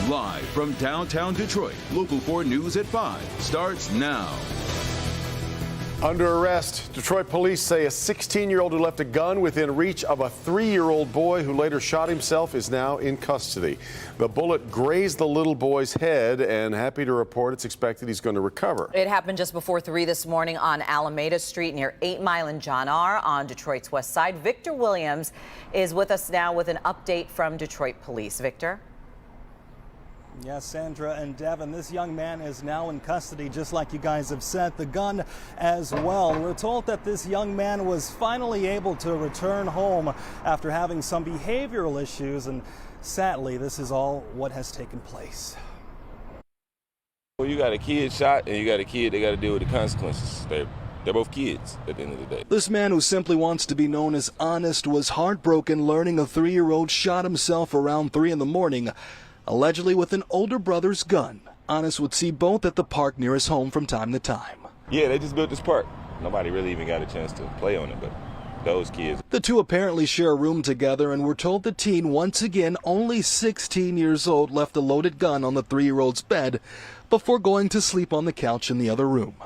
Live from downtown Detroit, Local 4 News at 5 starts now. Under arrest, Detroit police say a 16-year-old who left a gun within reach of a 3-year-old boy who later shot himself is now in custody. The bullet grazed the little boy's head, and happy to report it's expected he's going to recover. It happened just before 3 this morning on Alameda Street near 8 Mile and John R. on Detroit's west side. Victor Williams is with us now with an update from Detroit police. Victor? Yes, Sandra and Devin, this young man is now in custody, just like you guys have said, the gun as well. We're told that this young man was finally able to return home after having some behavioral issues, and sadly, this is all what has taken place. Well, you got a kid shot and you got a kid that got to deal with the consequences. They're both kids at the end of the day. This man, who simply wants to be known as Honest, was heartbroken learning a 3-year-old shot himself around 3 in the morning. Allegedly with an older brother's gun. Honest would see both at the park near his home from time to time. Yeah, they just built this park. Nobody really even got a chance to play on it, but those kids. The two apparently share a room together, and we're told the teen, once again only 16 years old, left a loaded gun on the 3-year-old's bed before going to sleep on the couch in the other room.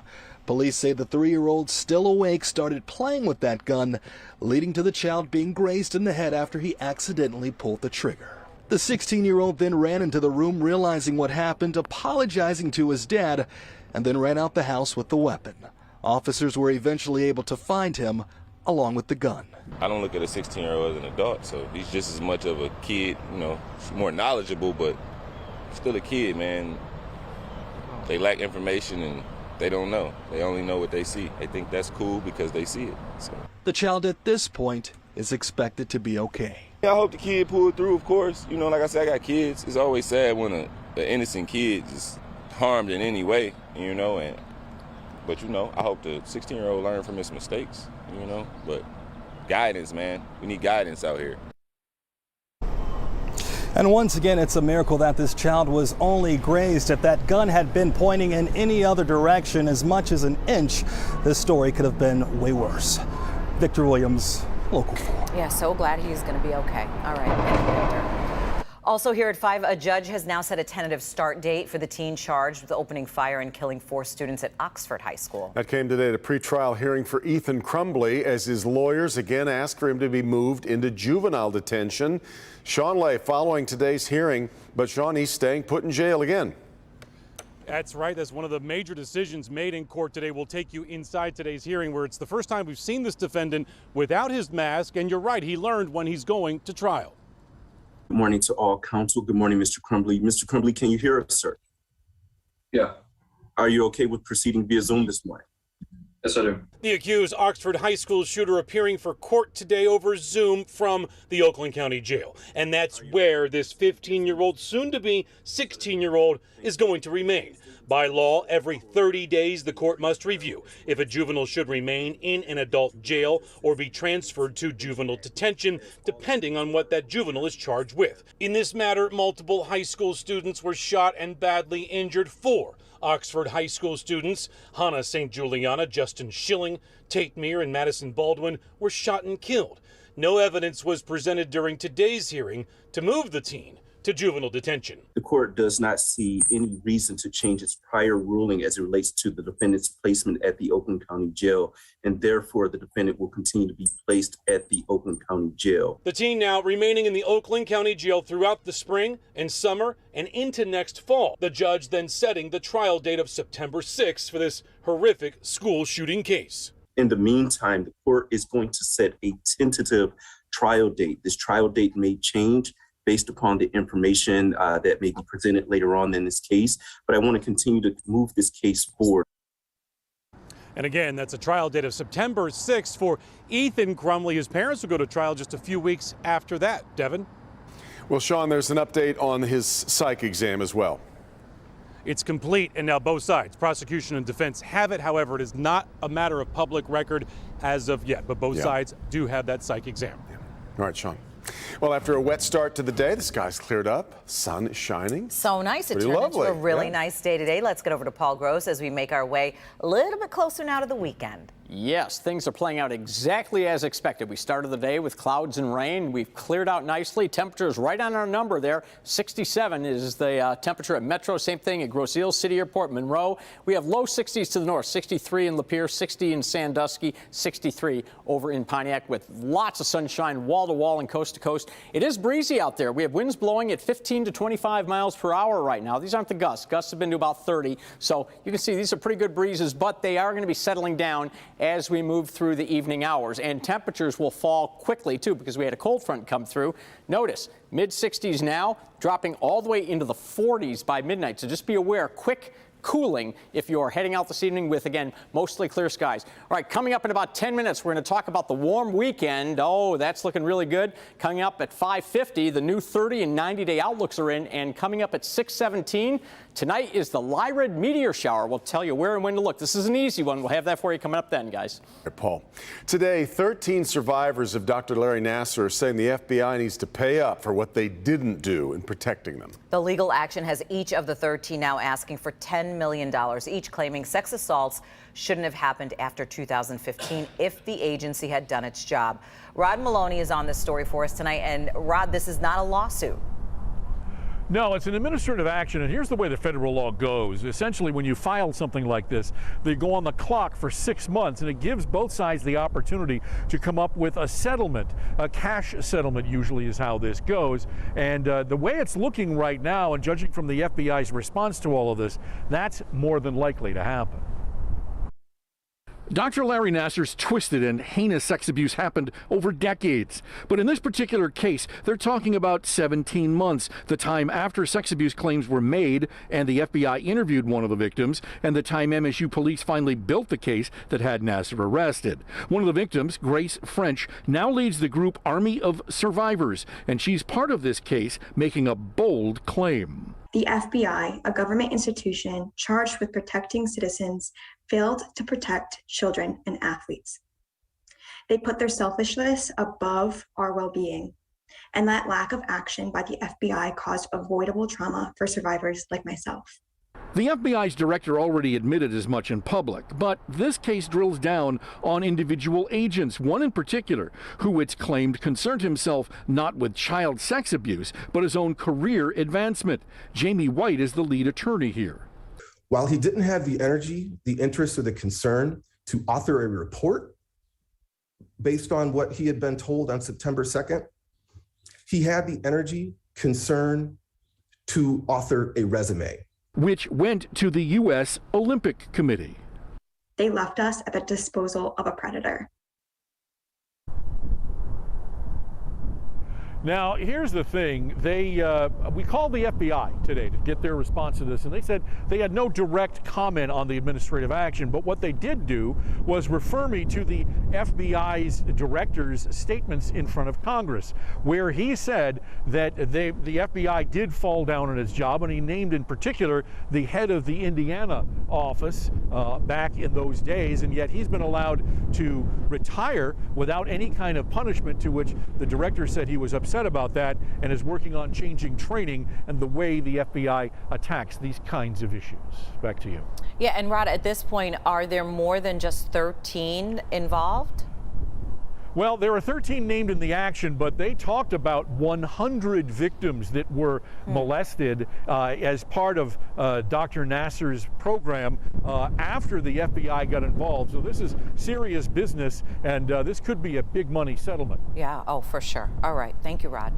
Police say the 3-year-old, still awake, started playing with that gun, leading to the child being grazed in the head after he accidentally pulled the trigger. The 16-year-old then ran into the room, realizing what happened, apologizing to his dad, and then ran out the house with the weapon. Officers were eventually able to find him, along with the gun. I don't look at a 16-year-old as an adult, so he's just as much of a kid, more knowledgeable, but still a kid, man. They lack information and they don't know. They only know what they see. They think that's cool because they see it. So. The child at this point is expected to be okay. I hope the kid pulled through, of course. Like I said, I got kids. It's always sad when an innocent kid is harmed in any way, but I hope the 16-year-old learned from his mistakes, but guidance, man. We need guidance out here. And once again, it's a miracle that this child was only grazed. If that gun had been pointing in any other direction as much as an inch, this story could have been way worse. Victor Williams, Local 4. Yeah, so glad he's going to be okay. All right, thank you, Victor. Also here at 5, a judge has now set a tentative start date for the teen charged with opening fire and killing 4 students at Oxford High School. That came today at a pretrial hearing for Ethan Crumbley as his lawyers again asked for him to be moved into juvenile detention. Sean Lay following today's hearing, but Sean, he's staying put in jail again. That's right. That's one of the major decisions made in court today. We'll take you inside today's hearing, where it's the first time we've seen this defendant without his mask. And you're right, he learned when he's going to trial. Good morning to all counsel. Good morning, Mr. Crumbley. Mr. Crumbley, can you hear us, sir? Yeah. Are you okay with proceeding via Zoom this morning? Yes, I do. The accused Oxford High School shooter appearing for court today over Zoom from the Oakland County Jail. And that's where this 15-year-old, soon-to-be 16-year-old, is going to remain. By law, every 30 days, the court must review if a juvenile should remain in an adult jail or be transferred to juvenile detention, depending on what that juvenile is charged with. In this matter, multiple high school students were shot and badly injured. 4 Oxford High School students, Hannah St. Juliana, Justin Schilling, Tate Meir, and Madison Baldwin, were shot and killed. No evidence was presented during today's hearing to move the teen to juvenile detention. The court does not see any reason to change its prior ruling as it relates to the defendant's placement at the Oakland County Jail, and therefore the defendant will continue to be placed at the Oakland County Jail. The teen now remaining in the Oakland County Jail throughout the spring and summer and into next fall. The judge then setting the trial date of September 6th for this horrific school shooting case. In the meantime, the court is going to set a tentative trial date. This trial date may change based upon the information that may be presented later on in this case, but I want to continue to move this case forward. And again, that's a trial date of September 6th for Ethan Crumbley. His parents will go to trial just a few weeks after that. Devin? Well, Sean, there's an update on his psych exam as well. It's complete, and now both sides, prosecution and defense, have it. However, it is not a matter of public record as of yet, but both sides do have that psych exam. Yeah. All right, Sean. Well, after a wet start to the day, the sky's cleared up, sun is shining. So nice. It Pretty turned lovely. into a really nice day today. Let's get over to Paul Gross as we make our way a little bit closer now to the weekend. Yes, things are playing out exactly as expected. We started the day with clouds and rain. We've cleared out nicely. Temperatures right on our number there. 67 is the temperature at Metro. Same thing at Grosse Ile, City Airport, Monroe. We have low 60s to the north, 63 in Lapeer, 60 in Sandusky, 63 over in Pontiac with lots of sunshine wall to wall and coast to coast. It is breezy out there. We have winds blowing at 15 to 25 miles per hour right now. These aren't the gusts. Gusts have been to about 30. So you can see these are pretty good breezes, but they are going to be settling down as we move through the evening hours. And temperatures will fall quickly, too, because we had a cold front come through. Notice, mid-60s now, dropping all the way into the 40s by midnight. So just be aware, quick cooling if you're heading out this evening with, again, mostly clear skies. All right, coming up in about 10 minutes, we're going to talk about the warm weekend. Oh, that's looking really good. Coming up at 5:50, the new 30 and 90-day outlooks are in, and coming up at 6:17, tonight is the Lyrid meteor shower. We'll tell you where and when to look. This is an easy one. We'll have that for you coming up then, guys. Paul. Today, 13 survivors of Dr. Larry Nassar are saying the FBI needs to pay up for what they didn't do in protecting them. The legal action has each of the 13 now asking for $10 million, each claiming sex assaults shouldn't have happened after 2015 if the agency had done its job. Rod Maloney is on this story for us tonight. And Rod, this is not a lawsuit. No, it's an administrative action, and here's the way the federal law goes. Essentially, when you file something like this, they go on the clock for 6 months, and it gives both sides the opportunity to come up with a settlement. A cash settlement usually is how this goes. And the way it's looking right now, and judging from the FBI's response to all of this, that's more than likely to happen. Dr. Larry Nassar's twisted and heinous sex abuse happened over decades. But in this particular case, they're talking about 17 months, the time after sex abuse claims were made and the FBI interviewed one of the victims, and the time MSU police finally built the case that had Nassar arrested. One of the victims, Grace French, now leads the group Army of Survivors, and she's part of this case, making a bold claim. The FBI, a government institution charged with protecting citizens, failed to protect children and athletes. They put their selfishness above our well-being, and that lack of action by the FBI caused avoidable trauma for survivors like myself. The FBI's director already admitted as much in public, but this case drills down on individual agents, one in particular, who it's claimed concerned himself not with child sex abuse, but his own career advancement. Jamie White is the lead attorney here. While he didn't have the energy, the interest, or the concern to author a report based on what he had been told on September 2nd, he had the energy, concern to author a resume, which went to the U.S. Olympic Committee. They left us at the disposal of a predator. Now, here's the thing. We called the FBI today to get their response to this, and they said they had no direct comment on the administrative action, but what they did do was refer me to the FBI's director's statements in front of Congress, where he said that the FBI did fall down on its job, and he named in particular the head of the Indiana office back in those days, and yet he's been allowed to retire without any kind of punishment, to which the director said he was upset about that and is working on changing training and the way the FBI attacks these kinds of issues. Back to you. Yeah, and Rod, at this point, are there more than just 13 involved? Well, there are 13 named in the action, but they talked about 100 victims that were molested as part of Dr. Nassar's program after the FBI got involved. So this is serious business, and this could be a big money settlement. Yeah, oh, for sure. All right. Thank you, Rod.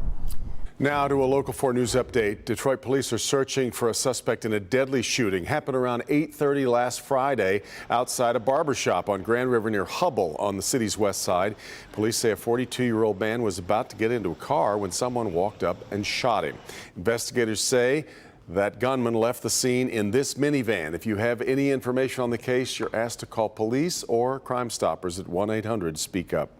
Now to a Local 4 News update. Detroit police are searching for a suspect in a deadly shooting. Happened around 8:30 last Friday outside a barbershop on Grand River near Hubble on the city's west side. Police say a 42-year-old man was about to get into a car when someone walked up and shot him. Investigators say that gunman left the scene in this minivan. If you have any information on the case, you're asked to call police or Crime Stoppers at 1-800-SPEAK-UP.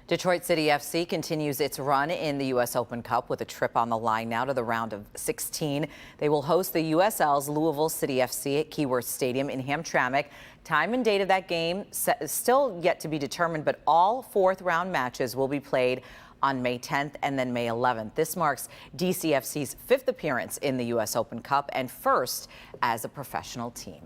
Detroit City FC continues its run in the U.S. Open Cup with a trip on the line now to the round of 16. They will host the USL's Louisville City FC at Keyworth Stadium in Hamtramck. Time and date of that game is still yet to be determined, but all fourth-round matches will be played on May 10th and then May 11th. This marks DCFC's 5th appearance in the U.S. Open Cup and first as a professional team.